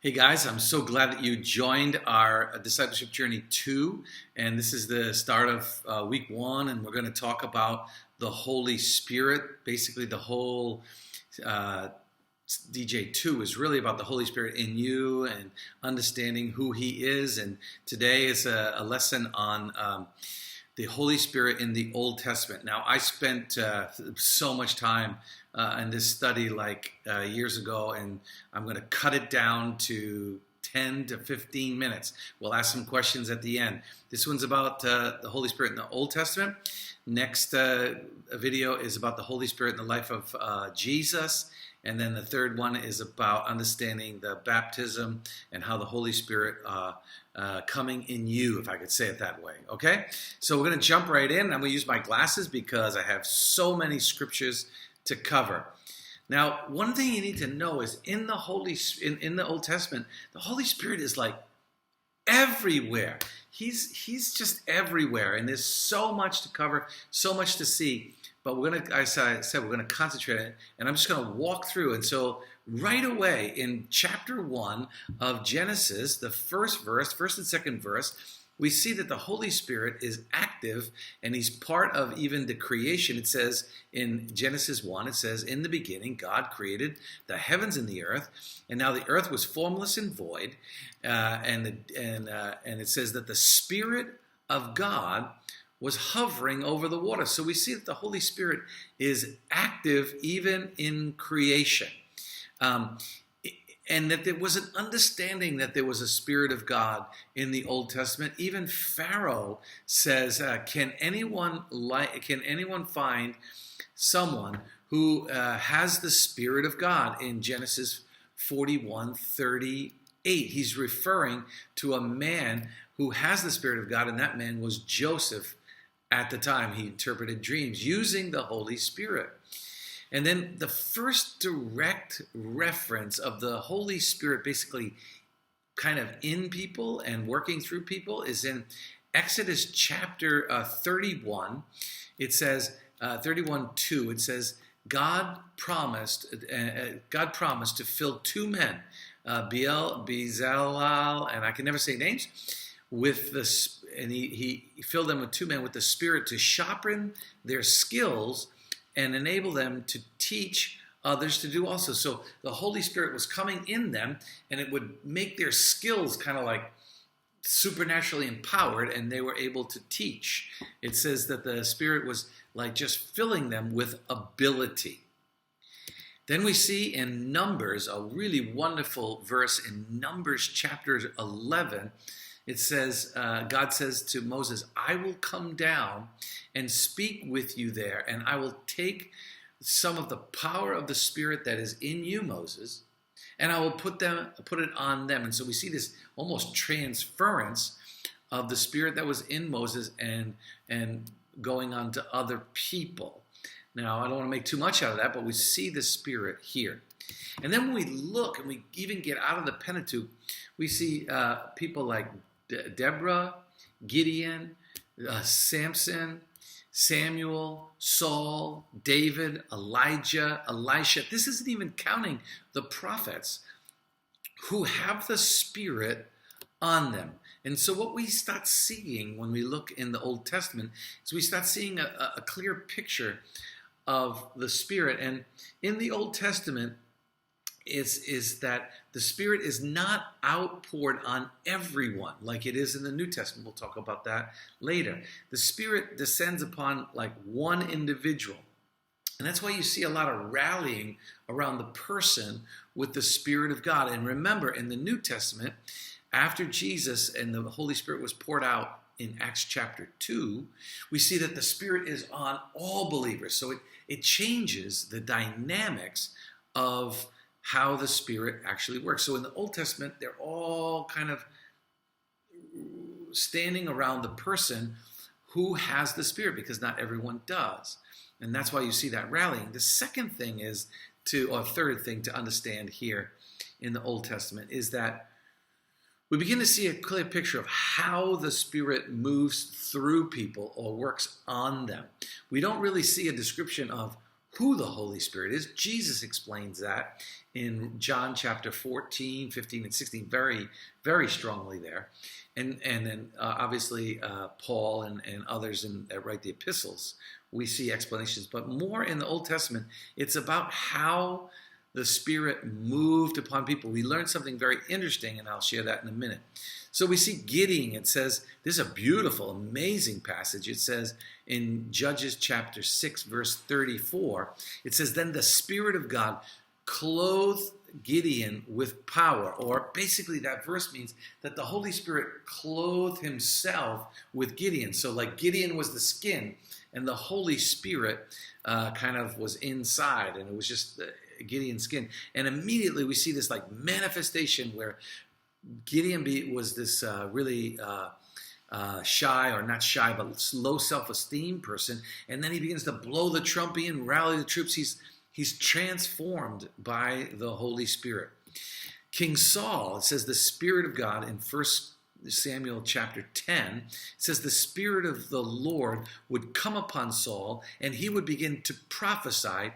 Hey guys, I'm so glad that you joined our Discipleship Journey 2, and this is the start of week 1, and we're going to talk about the Holy Spirit. Basically, the whole DJ2 is really about the Holy Spirit in you and understanding who He is, and today is a lesson on the Holy Spirit in the Old Testament. Now, I spent so much time in this study years ago, and I'm going to cut it down to 10 to 15 minutes. We'll ask some questions at the end. This one's about the Holy Spirit in the Old Testament. Next video is about the Holy Spirit in the life of Jesus. And then the third one is about understanding the baptism and how the Holy Spirit coming in you, if I could say it that way. Okay? So we're going to jump right in. I'm going to use my glasses because I have so many scriptures to cover. Now, one thing you need to know is in the Old Testament, the Holy Spirit is like everywhere. He's just everywhere, and there's so much to cover, so much to see. But we're going to, as I said, we're going to concentrate on it, and I'm just going to walk through. And so right away in chapter 1 of Genesis, the first and second verse, we see that the Holy Spirit is active, and He's part of even the creation. It says in Genesis 1, it says, "In the beginning, God created the heavens and the earth, and now the earth was formless and void." And it says that the Spirit of God was hovering over the water. So we see that the Holy Spirit is active even in creation. And that there was an understanding that there was a Spirit of God in the Old Testament. Even Pharaoh says, can anyone find someone who has the Spirit of God? In Genesis 41:38, he's referring to a man who has the Spirit of God, and that man was Joseph at the time. He interpreted dreams using the Holy Spirit. And then the first direct reference of the Holy Spirit basically kind of in people and working through people is in Exodus chapter 31. It says, 31:2, it says, God promised to fill two men, Bezalel, and I can never say names, and he filled them with two men with the Spirit to sharpen their skills and enable them to teach others to do also. So the Holy Spirit was coming in them, and it would make their skills kind of like supernaturally empowered, and they were able to teach. It says that the Spirit was like just filling them with ability. Then we see in Numbers, a really wonderful verse in Numbers chapter 11. It says, God says to Moses, "I will come down and speak with you there, and I will take some of the power of the Spirit that is in you, Moses, and I will put it on them." And so we see this almost transference of the Spirit that was in Moses and going on to other people. Now, I don't want to make too much out of that, but we see the Spirit here. And then when we look and we even get out of the Pentateuch, we see people like Deborah, Gideon, Samson, Samuel, Saul, David, Elijah, Elisha. This isn't even counting the prophets who have the Spirit on them. And so what we start seeing when we look in the Old Testament is we start seeing a clear picture of the Spirit. And in the Old Testament, is that the Spirit is not outpoured on everyone like it is in the New Testament. We'll talk about that later. The Spirit descends upon like one individual. And that's why you see a lot of rallying around the person with the Spirit of God. And remember, in the New Testament, after Jesus and the Holy Spirit was poured out in Acts chapter 2, we see that the Spirit is on all believers. So it changes the dynamics of how the Spirit actually works. So in the Old Testament, they're all kind of standing around the person who has the Spirit, because not everyone does. And that's why you see that rallying. The second thing third thing to understand here in the Old Testament is that we begin to see a clear picture of how the Spirit moves through people or works on them. We don't really see a description of who the Holy Spirit is. Jesus explains that in John chapter 14, 15, and 16 very, very strongly there. And then obviously Paul and others that write the epistles, we see explanations. But more in the Old Testament, it's about how the Spirit moved upon people. We learned something very interesting, and I'll share that in a minute. So we see Gideon. It says, this is a beautiful, amazing passage. It says in Judges chapter 6, verse 34, it says, then the Spirit of God clothed Gideon with power. Or basically that verse means that the Holy Spirit clothed himself with Gideon. So like Gideon was the skin, and the Holy Spirit kind of was inside, and it was just Gideon's skin. And immediately we see this like manifestation where Gideon was this really shy, or not shy, but low self-esteem person. And then he begins to blow the trumpet and rally the troops. He's transformed by the Holy Spirit. King Saul, it says the Spirit of God in 1 Samuel chapter 10, it says the Spirit of the Lord would come upon Saul, and he would begin to prophesy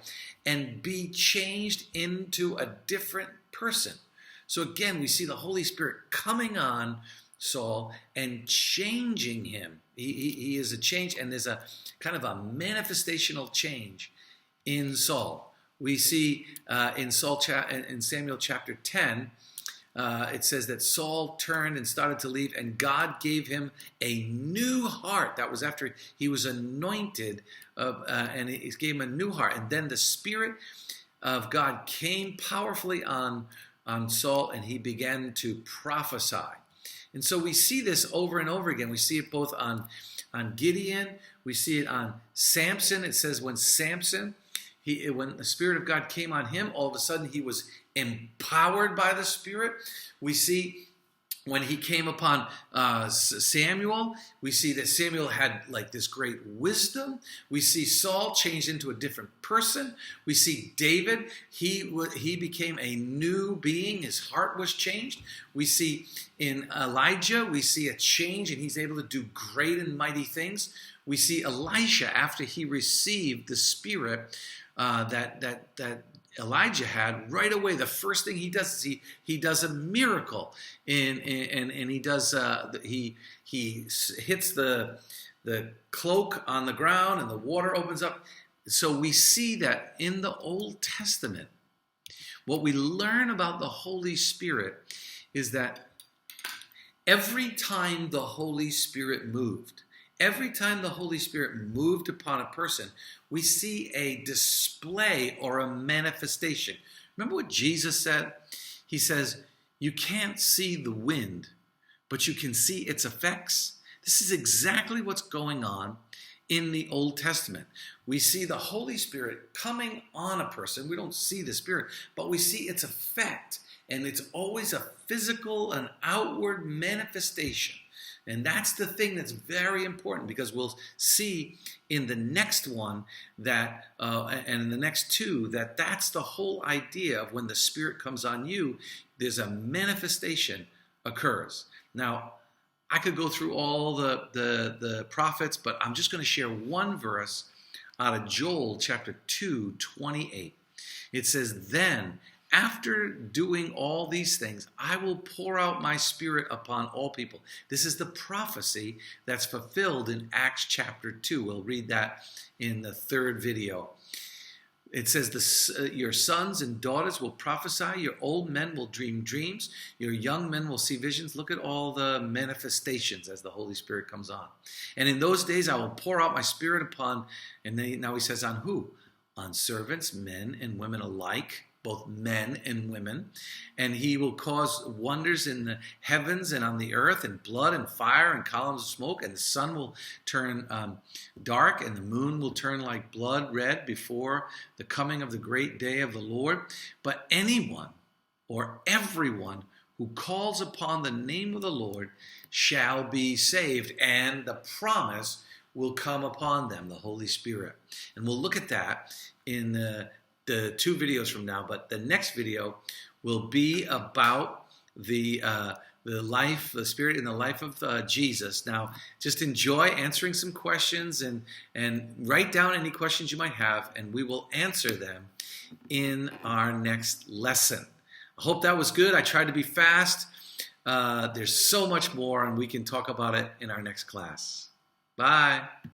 and be changed into a different person. So again, we see the Holy Spirit coming on Saul and changing him. He is a change, and there's a kind of a manifestational change in Saul. We see in Samuel chapter 10, it says that Saul turned and started to leave, and God gave him a new heart. That was after he was anointed, and he gave him a new heart. And then the Spirit of God came powerfully on Saul, and he began to prophesy. And so we see this over and over again. We see it both on Gideon. We see it on Samson. It says when Samson, when the Spirit of God came on him, all of a sudden he was empowered by the Spirit. We see when he came upon Samuel, we see that Samuel had like this great wisdom. We see Saul changed into a different person. We see David, he became a new being. His heart was changed. We see in Elijah, we see a change, and he's able to do great and mighty things. We see Elisha, after he received the Spirit that Elijah had, right away, the first thing he does is he does a miracle, and he does he hits the cloak on the ground, and the water opens up. So we see that in the Old Testament, what we learn about the Holy Spirit is that every time the Holy Spirit moved, every time the Holy Spirit moved upon a person, we see a display or a manifestation. Remember what Jesus said? He says, you can't see the wind, but you can see its effects. This is exactly what's going on in the Old Testament. We see the Holy Spirit coming on a person. We don't see the Spirit, but we see its effect. And it's always a physical, an outward manifestation. And that's the thing that's very important, because we'll see in the next one that, and in the next two, that's the whole idea of when the Spirit comes on you, there's a manifestation occurs. Now, I could go through all the prophets, but I'm just going to share one verse out of Joel chapter 2:28. It says, then, after doing all these things, I will pour out my Spirit upon all people. This is the prophecy that's fulfilled in Acts chapter 2. We'll read that in the third video. It says, your sons and daughters will prophesy, your old men will dream dreams, your young men will see visions. Look at all the manifestations as the Holy Spirit comes on. And in those days I will pour out my Spirit upon, and now he says on who? On servants, men and women alike, both men and women, and he will cause wonders in the heavens and on the earth, and blood and fire and columns of smoke, and the sun will turn dark, and the moon will turn like blood red before the coming of the great day of the Lord. But anyone or everyone who calls upon the name of the Lord shall be saved, and the promise will come upon them, the Holy Spirit. And we'll look at that in the 2 videos from now, but the next video will be about the the Spirit in the life of Jesus. Now, just enjoy answering some questions and write down any questions you might have, and we will answer them in our next lesson. I hope that was good. I tried to be fast. There's so much more, and we can talk about it in our next class. Bye.